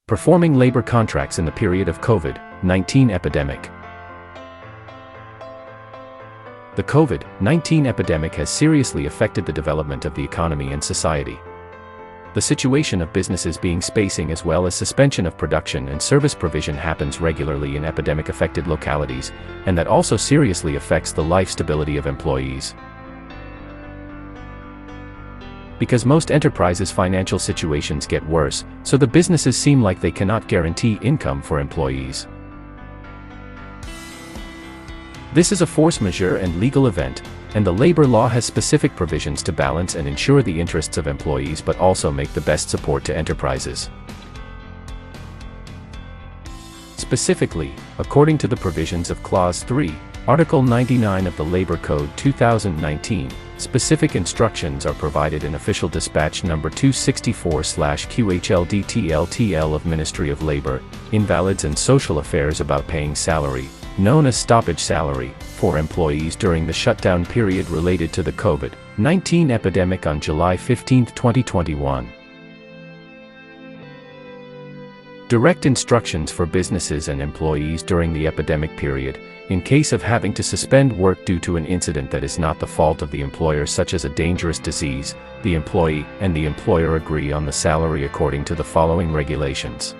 Performing labor contracts in the period of COVID-19 epidemic. The COVID-19 epidemic has seriously affected the development of the economy and society. The situation of businesses being spacing as well as suspension of production and service provision happens regularly in epidemic-affected localities, and that also seriously affects the life stability of employees. Because most enterprises' financial situations get worse, so the businesses seem like they cannot guarantee income for employees. This is a force majeure and legal event, and the labor law has specific provisions to balance and ensure the interests of employees but also make the best support to enterprises. Specifically, according to the provisions of Clause 3, Article 99 of the Labor Code 2019, specific instructions are provided in Official Dispatch Number 264/QHLDTLTL of Ministry of Labor, Invalids and Social Affairs about paying salary, known as stoppage salary, for employees during the shutdown period related to the COVID-19 epidemic on July 15, 2021. Direct instructions for businesses and employees during the epidemic period, in case of having to suspend work due to an incident that is not the fault of the employer such as a dangerous disease, the employee and the employer agree on the salary according to the following regulations.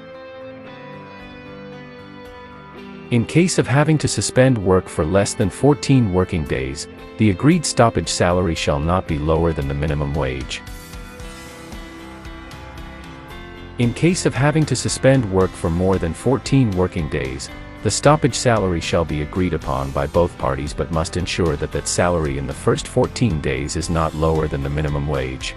In case of having to suspend work for less than 14 working days, the agreed stoppage salary shall not be lower than the minimum wage. In case of having to suspend work for more than 14 working days, the stoppage salary shall be agreed upon by both parties but must ensure that that salary in the first 14 days is not lower than the minimum wage.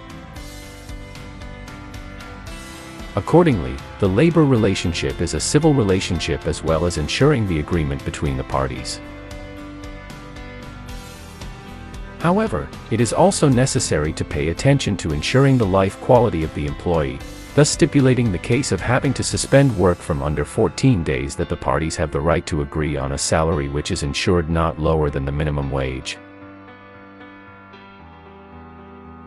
Accordingly, the labor relationship is a civil relationship as well as ensuring the agreement between the parties. However, it is also necessary to pay attention to ensuring the life quality of the employee, thus stipulating the case of having to suspend work from under 14 days that the parties have the right to agree on a salary which is ensured not lower than the minimum wage.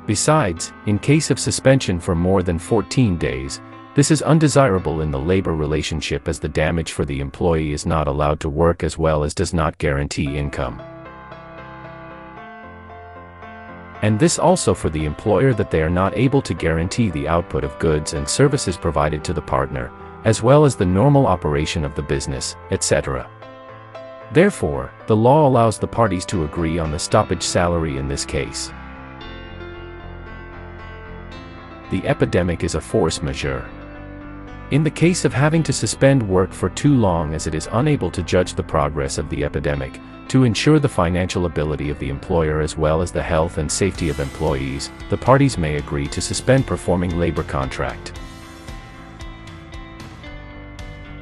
Besides, in case of suspension for more than 14 days, this is undesirable in the labor relationship as the damage for the employee is not allowed to work as well as does not guarantee income. And this also for the employer that they are not able to guarantee the output of goods and services provided to the partner, as well as the normal operation of the business, etc. Therefore, the law allows the parties to agree on the stoppage salary in this case. The epidemic is a force majeure. In the case of having to suspend work for too long as it is unable to judge the progress of the epidemic, to ensure the financial ability of the employer as well as the health and safety of employees, the parties may agree to suspend performing labor contract.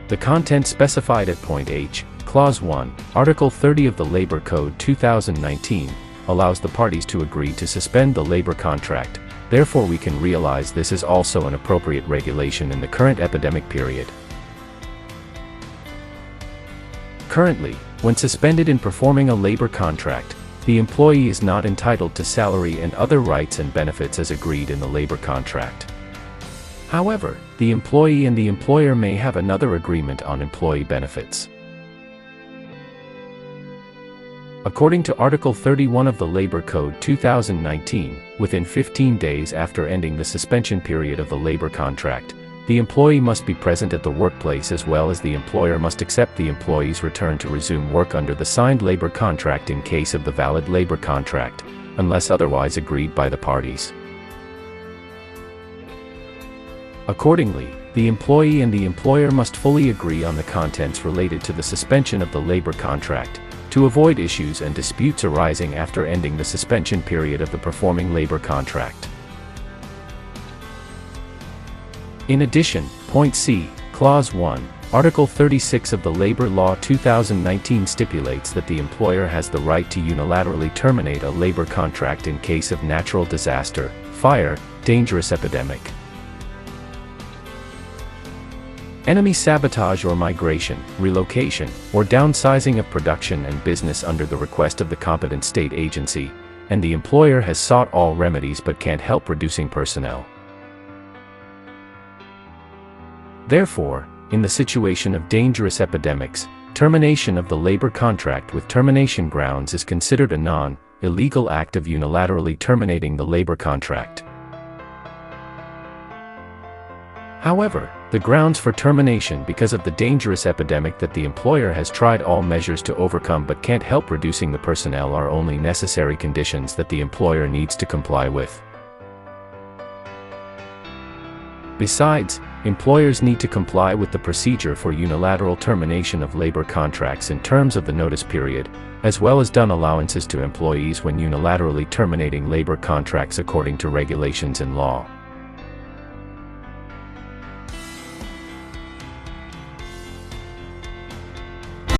The content specified at point H, Clause 1, Article 30 of the Labor Code 2019, allows the parties to agree to suspend the labor contract. Therefore we can realize this is also an appropriate regulation in the current epidemic period. Currently, when suspended in performing a labor contract, the employee is not entitled to salary and other rights and benefits as agreed in the labor contract. However, the employee and the employer may have another agreement on employee benefits. According to Article 31 of the Labor Code 2019, within 15 days after ending the suspension period of the labor contract, the employee must be present at the workplace as well as the employer must accept the employee's return to resume work under the signed labor contract in case of the valid labor contract, unless otherwise agreed by the parties. Accordingly, the employee and the employer must fully agree on the contents related to the suspension of the labor contract, to avoid issues and disputes arising after ending the suspension period of the performing labor contract. In addition, point C, Clause 1, Article 36 of the Labor Law 2019 stipulates that the employer has the right to unilaterally terminate a labor contract in case of natural disaster, fire, dangerous epidemic, enemy sabotage or migration, relocation, or downsizing of production and business under the request of the competent state agency, and the employer has sought all remedies but can't help reducing personnel. Therefore, in the situation of dangerous epidemics, termination of the labor contract with termination grounds is considered a non-illegal act of unilaterally terminating the labor contract. However, the grounds for termination because of the dangerous epidemic that the employer has tried all measures to overcome but can't help reducing the personnel are only necessary conditions that the employer needs to comply with. Besides, employers need to comply with the procedure for unilateral termination of labor contracts in terms of the notice period, as well as done allowances to employees when unilaterally terminating labor contracts according to regulations and law.